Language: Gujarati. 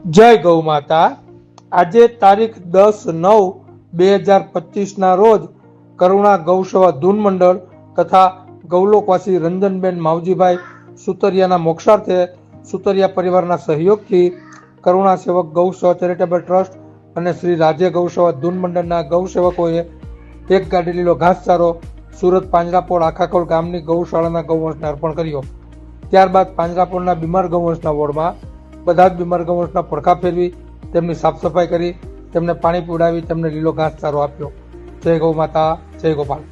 જય ગૌ માતા। આજે તારીખ 10/9/2025 રોજ કરુણા ગૌસેવા ધૂન મંડળ તથા ગૌલોકવાસી રંજનબેન માવજીભાઈ સુતરિયાના મોક્ષાર્થે સુતરિયા પરિવારના સહયોગથી કરુણા સેવક ગૌસેવા ચેરિટેબલ ટ્રસ્ટ અને શ્રી રાજ્ય ગૌસેવા ધૂન મંડળના ગૌસેવકોએ એક ગાડી લીલો ઘાસચારો સુરત પાંજરાપોળ આખાખોલ ગામની ગૌશાળાના ગૌવંશને અર્પણ કર્યો। ત્યારબાદ પાંજરાપોળના બીમાર ગૌવંશના વોર્ડમાં બધા જ બીમાર ગૌવંશના પડખા ફેરવી તેમની સાફ સફાઈ કરી તેમને પાણી પીવડાવી તેમને લીલો ઘાસચારો આપ્યો। જય ગૌ માતા, જય ગોપાલ।